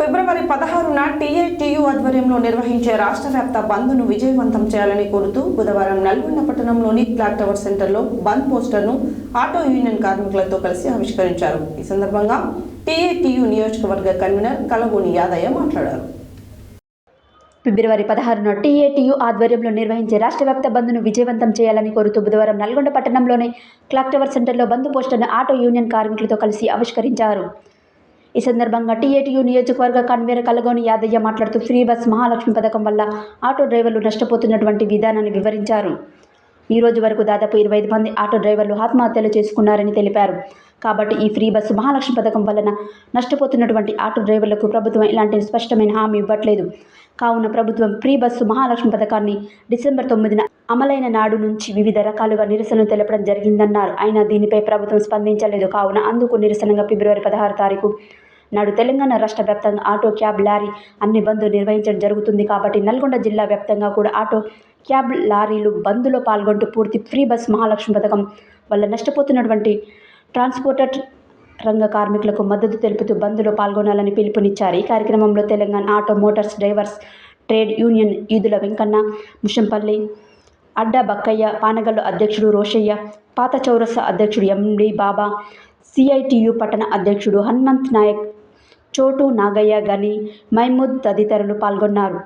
ఫిబ్రవరి 16న టీఏటీయూ ఆధ్వర్యంలో నిర్వహించే రాష్ట్ర వ్యాప్త బంద్ను విజయవంతం చేయాలని కోరుతూ బుధవారం నల్గొండ పట్టణంలోని క్లాక్ టవర్ సెంటర్లో బంద్ పోస్టర్ను ఆటో యూనియన్ కార్మికులతో కలిసి ఆవిష్కరించారు. ఈ సందర్భంగా టీఏటీయూ నియోజకవర్గ కన్వీనర్ కలగోని యాదయ్య మాట్లాడారు. ఫిబ్రవరి 16న టీఏటీయూ ఆధ్వర్యంలో నిర్వహించే రాష్ట్ర వ్యాప్త బంద్ను విజయవంతం చేయాలని కోరుతూ బుధవారం నల్గొండ పట్టణంలోని క్లాక్ టవర్ సెంటర్లో బంద్ పోస్టర్ను ఆటో యూనియన్ కార్మికులతో కలిసి ఆవిష్కరించారు. ఈ సందర్భంగా టీఏటీయూ నియోజకవర్గ కన్వీనర్ కలగోని యాదయ్య మాట్లాడుతూ ఫ్రీ బస్ మహాలక్ష్మి పథకం వల్ల ఆటో డ్రైవర్లు నష్టపోతున్నటువంటి విధానాన్ని వివరించారు. ఈ రోజు వరకు దాదాపు 25 మంది ఆటో డ్రైవర్లు ఆత్మహత్యలు చేసుకున్నారని తెలిపారు. కాబట్టి ఈ ఫ్రీ బస్సు మహాలక్ష్మి పథకం వలన నష్టపోతున్నటువంటి ఆటో డ్రైవర్లకు ప్రభుత్వం ఇలాంటి స్పష్టమైన హామీ ఇవ్వట్లేదు. కావున ప్రభుత్వం ఫ్రీ బస్సు మహాలక్ష్మి పథకాన్ని డిసెంబర్ 9న అమలైన నాడు నుంచి వివిధ రకాలుగా నిరసనలు తెలపడం జరిగిందన్నారు. అయినా దీనిపై ప్రభుత్వం స్పందించలేదు. కావున అందుకు నిరసనగా ఫిబ్రవరి 16 తారీఖు నాడు తెలంగాణ రాష్ట్ర వ్యాప్తంగా ఆటో, క్యాబ్, లారీ అన్ని బంద్ నిర్వహించడం జరుగుతుంది. కాబట్టి నల్గొండ జిల్లా వ్యాప్తంగా కూడా ఆటో, క్యాబ్, లారీలు బంద్లో పాల్గొంటూ పూర్తి ఫ్రీ బస్ మహాలక్ష్మి పథకం వల్ల నష్టపోతున్నటువంటి ట్రాన్స్పోర్టర్ రంగ కార్మికులకు మద్దతు తెలుపుతూ బంద్లో పాల్గొనాలని పిలుపునిచ్చారు. ఈ కార్యక్రమంలో Telangana auto motors drivers trade union Edula Venkanna, Mushampalli అడ్డా బక్కయ్య, పానగల్లు అధ్యక్షుడు రోషయ్య, పాత చౌరస్తా అధ్యక్షుడు ఎండి బాబా, సిఐటియు పట్టణ అధ్యక్షుడు హనుమంత్ నాయక్, చోటు నాగయ్య, గని, మహమూద్ తదితరులు పాల్గొన్నారు.